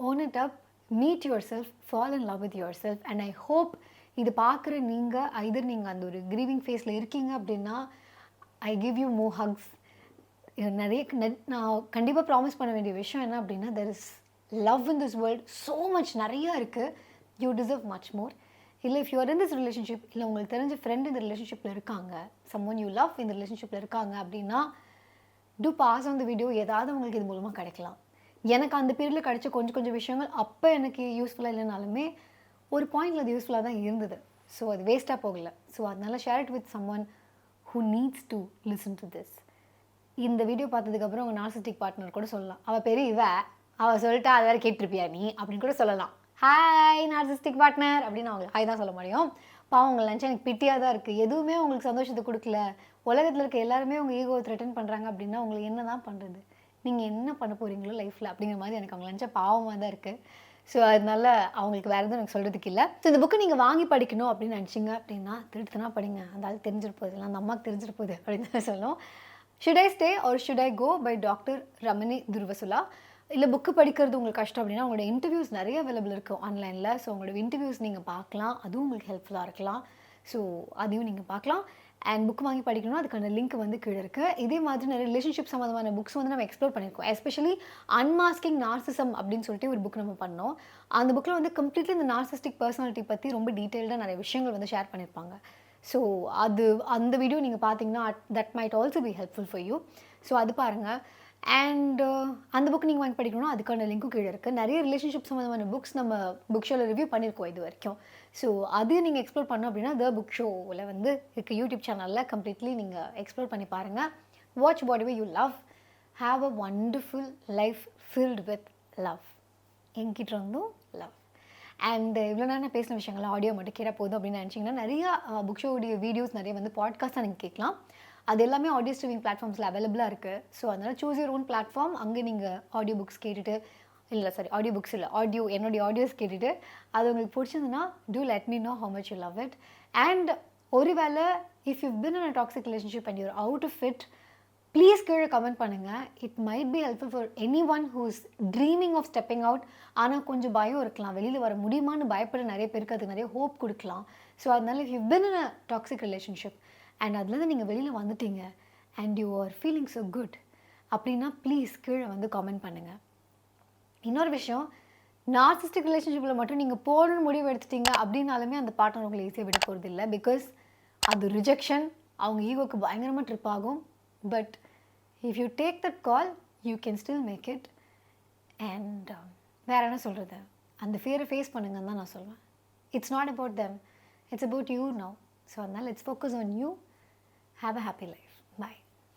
Own it up, meet yourself, fall in love with yourself. And I hope இது பார்க்குற நீங்கள் either நீங்கள் அந்த ஒரு grieving ஃபேஸில் இருக்கீங்க அப்படின்னா, I give you more hugs. நிறைய நான் கண்டிப்பாக ப்ராமிஸ் பண்ண வேண்டிய விஷயம் என்ன அப்படின்னா, there is love in this world, so much நிறையா இருக்குது, you deserve much more. இல்லை if you are in this relationship, இல்லை உங்களுக்கு தெரிஞ்ச ஃப்ரெண்ட் இந்த ரிலேஷன்ஷிப்பில் இருக்காங்க, someone you love இந்த ரிலேஷன்ஷிப்பில் இருக்காங்க அப்படின்னா, do pass on the video. ஏதாவது உங்களுக்கு இது மூலமாக கிடைக்கலாம். எனக்கு அந்த பீரியடில் கிடைச்ச கொஞ்சம் விஷயங்கள் அப்போ எனக்கு யூஸ்ஃபுல்லாக இல்லைனாலுமே ஒரு பாயிண்டில் அது யூஸ்ஃபுல்லாக தான் இருந்தது. ஸோ அது வேஸ்ட்டாக போகலை. ஸோ அதனால் share it with someone who needs to listen to this. இந்த வீடியோ பார்த்ததுக்கப்புறம் உங்கள் நார்சிஸ்டிக் பார்ட்னர் கூட சொல்லலாம், அவள் பெரிய அவள் சொல்லிட்டா அதை வேறு கேட்டிருப்பியா நீ அப்படின்னு கூட சொல்லலாம். ஹாய் நார்சிஸ்டிக் பார்ட்னர் அப்படின்னு அவங்களுக்கு ஹாய் தான் சொல்ல முடியும். பாவம் உங்களை நினச்சா எனக்கு பிட்டியாக தான் இருக்குது. எதுவுமே உங்களுக்கு சந்தோஷத்தை கொடுக்கல, உலகத்தில் இருக்க எல்லாருமே உங்கள் ஈகோவை த்ரெட்டன் பண்ணுறாங்க அப்படின்னா உங்களுக்கு என்ன தான் பண்ணுறது, நீங்கள் என்ன பண்ண போகிறீங்களோ லைஃப்பில் அப்படிங்கிற மாதிரி எனக்கு அவங்க நினச்சா பாவமாக தான் இருக்குது. ஸோ அதனால அவங்களுக்கு வேறு எதுவும் எனக்கு சொல்கிறதுக்கு இல்லை. ஸோ இந்த புக்கை நீங்கள் வாங்கி படிக்கணும் அப்படின்னு நினச்சிங்க அப்படின்னா திருட்டுனா படிங்க, அந்த ஆள் தெரிஞ்சிருப்போது இல்லை அந்த அம்மாவுக்கு தெரிஞ்சிருப்போது அப்படின்னு தான் சொல்லும். Should I stay or should I go by doctor Ramani Durvasula. இல்லை புக்கு படிக்கிறது உங்களுக்கு கஷ்டம் அப்படின்னா உங்களோட இன்டர்வியூஸ் நிறைய அவைலபிள் இருக்குது ஆன்லைனில். ஸோ உங்களோட இன்டர்வியூஸ் நீங்கள் பார்க்கலாம், அதுவும் உங்களுக்கு ஹெல்ப்ஃபுல்லாக இருக்கலாம். ஸோ அதையும் நீங்கள் பார்க்கலாம். அண்ட் புக் வாங்கி படிக்கணும், அதுக்கான லிங்க் வந்து கீழே இருக்குது. இதே மாதிரி நிறைய ரிலேஷன்ஷிப் சம்மந்தமான புக்ஸ் வந்து நம்ம எக்ஸ்ப்ளோர் பண்ணியிருக்கோம். எஸ்பெஷலி அன்மாஸ்கிங் நார்சிசம் அப்படின்னு சொல்லிட்டு ஒரு புக் நம்ம பண்ணோம். அந்த புக்கில் வந்து கம்ப்ளீட்லி இந்த நார்சிஸ்டிக் பர்சனாலிட்டி பற்றி ரொம்ப டீட்டெயில்டாக நிறைய விஷயங்கள் வந்து ஷேர் பண்ணியிருப்பாங்க. ஸோ அந்த வீடியோ நீங்கள் பார்த்தீங்கன்னா that might also be helpful for you. So அது பாருங்கள். அண்ட் அந்த புக் நீங்கள் வாங்கி படிக்கணும்னா அதுக்கான லிங்க்கும் கீழே இருக்குது. நிறைய ரிலேஷன்ஷிப் சம்மந்தமான புக்ஸ் நம்ம புக் ஷோவில் ரிவ்யூ பண்ணியிருக்கோம் இது வரைக்கும். ஸோ அது நீங்கள் எக்ஸ்ப்ளோர் பண்ணோம் அப்படின்னா த புக் ஷோவில் வந்து இருக்க யூடியூப் சேனலில் கம்ப்ளீட்லி நீங்கள் எக்ஸ்ப்ளோர் பண்ணி பாருங்கள். Watch what ever you love, have a wonderful life filled with love. என்கிட்ட இருந்தும் லவ். அண்ட் இவ்வளோ நேரம் நான் பேசின விஷயங்கள் ஆடியோ மட்டும் கேட்டால் போதும் அப்படின்னு நினச்சிங்கன்னா நிறையா புக் ஷோடைய வீடியோஸ் நிறைய வந்து பாட்காஸ்ட்டாக நீங்கள் கேட்கலாம். அது எல்லாமே ஆடியோ ஸ்ட்ரீமிங் பிளாட்ஃபார்ம்ஸில் அவைலபிளாக இருக்குது. ஸோ அதனால் சூஸ் யூர் ஓன் பிளாட்ஃபார்ம். அங்கே நீங்கள் ஆடியோ புக்ஸ் கேட்டுட்டு ஆடியோ புக்ஸ் இல்லை என்னுடைய ஆடியோஸ் கேட்டுட்டு அது உங்களுக்கு பிடிச்சிருந்துன்னா do let me know how much you love it. And ஒருவேளை if you been in a toxic relationship and you're out of it, please கீழே கமெண்ட் பண்ணுங்கள். It might be helpful for anyone who's dreaming of stepping out. ஆனால் கொஞ்சம் பயம் இருக்கலாம், வெளியில் வர முடியுமான்னு பயப்பட நிறைய பேருக்கு அதுக்கு நிறைய ஹோப் கொடுக்கலாம். ஸோ அதனால் if you been in a toxic relationship and அதுலேருந்து நீங்கள் வெளியில் வந்துட்டீங்க and you are feeling so good, அப்படின்னா ப்ளீஸ் கீழே வந்து காமெண்ட் பண்ணுங்கள். இன்னொரு விஷயம், நார்சிஸ்டிக் ரிலேஷன்ஷிப்பில் மட்டும் நீங்கள் போகணுன்னு முடிவு எடுத்துட்டீங்க அப்படின்னாலுமே அந்த பார்ட்னர் உங்களை ஈஸியாக விட போகிறது இல்லை. பிகாஸ் அது ரிஜெக்ஷன், அவங்க ஈகோக்கு பயங்கரமாக ட்ரிப் ஆகும். But if you take that call, you can still make it. And வேறு என்ன சொல்கிறது, அந்த ஃபியரை ஃபேஸ் பண்ணுங்கன்னு தான் நான் சொல்லுவேன். It's not about them, it's about you now. So அதனால் let's focus on you. Have a happy life.